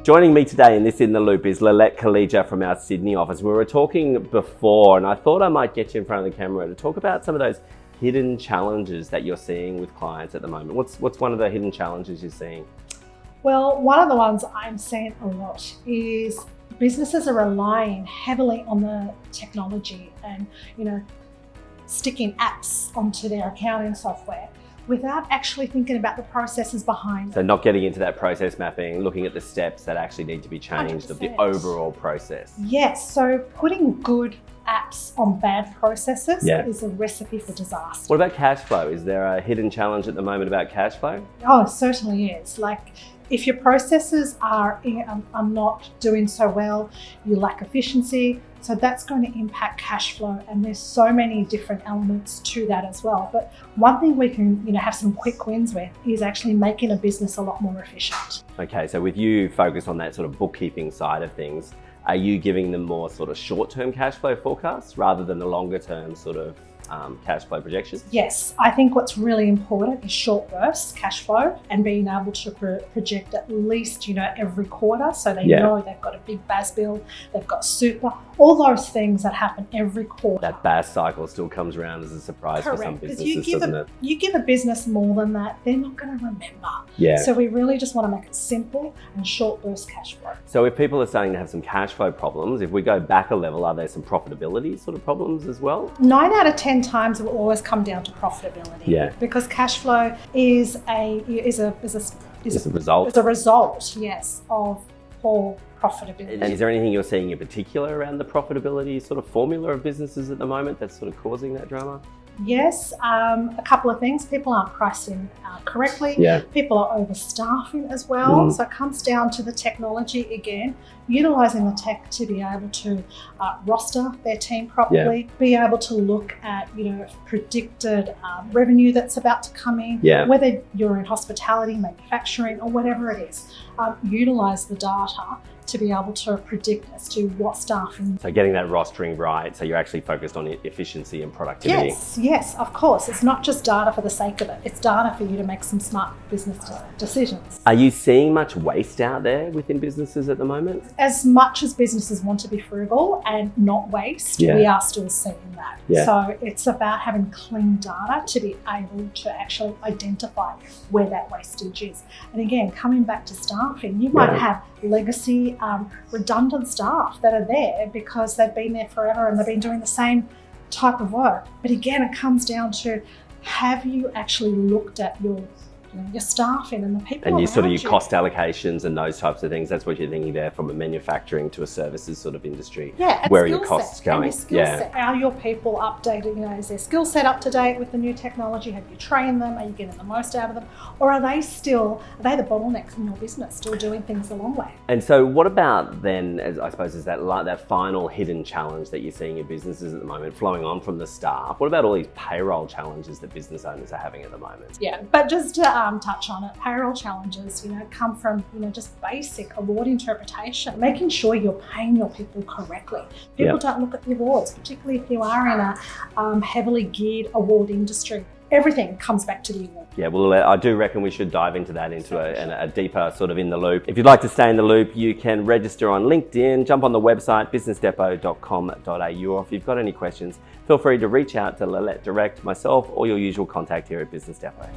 Joining me today in this In the Loop is Lielette Calleja from our Sydney office. We were talking before and I thought I might get you in front of the camera to talk about some of those hidden challenges that you're seeing with clients at the moment. What's one of the hidden challenges you're seeing? Well, one of the ones I'm seeing a lot is businesses are relying heavily on the technology and, sticking apps onto their accounting software without actually thinking about the processes behind it. So not getting into that process mapping, looking at the steps that actually need to be changed 100%. of the overall process. Yes, so putting good apps on bad processes Yeah. is a recipe for disaster. What about cash flow? Is there a hidden challenge at the moment about cash flow? Oh, it certainly is. Like, if your processes are not doing so well, you lack efficiency, so that's going to impact cash flow, and there's so many different elements to that as well. But one thing we can have some quick wins with is actually making a business a lot more efficient. Okay, so with you focused on that sort of bookkeeping side of things, are you giving them more sort of short-term cash flow forecasts rather than the longer-term sort of cash flow projections? Yes, I think what's really important is short bursts cash flow and being able to project at least every quarter, so they know they've got a big BAS bill, they've got super, all those things that happen every quarter. That BAS cycle still comes around as a surprise for some businesses, doesn't it? You give a business more than that, they're not going to remember. Yeah. So we really just want to make it simple and short burst cash flow. So if people are starting to have some cash flow problems, if we go back a level, are there some profitability sort of problems as well? 9 out of 10 times it will always come down to profitability. Yeah. Because cash flow is a result. It's a result, yes, of poor profitability. And is there anything you're seeing in particular around the profitability sort of formula of businesses at the moment that's sort of causing that drama? Yes, a couple of things. People aren't pricing correctly. Yeah. People are overstaffing as well. So it comes down to the technology again, utilising the tech to be able to roster their team properly, be able to look at predicted revenue that's about to come in, whether you're in hospitality, manufacturing, or whatever it is. Utilise the data to be able to predict as to what staffing. So getting that rostering right, so you're actually focused on efficiency and productivity. Yes, of course. It's not just data for the sake of it. It's data for you to make some smart business decisions. Are you seeing much waste out there within businesses at the moment? As much as businesses want to be frugal and not waste, we are still seeing that. So it's about having clean data to be able to actually identify where that wastage is. And again, coming back to staffing, you might have legacy redundant staff that are there because they've been there forever and they've been doing the same type of work. But again, it comes down to, have you actually looked at your staffing and the people and your cost allocations and those types of things? That's what you're thinking there, from a manufacturing to a services sort of industry. Where are your costs going? Are your people updated? Is their skill set up to date with the new technology? Have you trained them? Are you getting the most out of them? Or are they the bottlenecks in your business, still doing things the long way? And so what about then, as I suppose, is that final hidden challenge that you're seeing in businesses at the moment, flowing on from the staff? What about all these payroll challenges that business owners are having at the moment? Yeah, but just to touch on it, payroll challenges, come from, just basic award interpretation, making sure you're paying your people correctly. People don't look at the awards, particularly if you are in a heavily geared award industry. Everything comes back to the award. Yeah, well, I do reckon we should dive into that, into a deeper sort of in the loop. If you'd like to stay in the loop, you can register on LinkedIn, jump on the website, businessdepot.com.au, or if you've got any questions, feel free to reach out to Lielette direct, myself, or your usual contact here at Business Depot.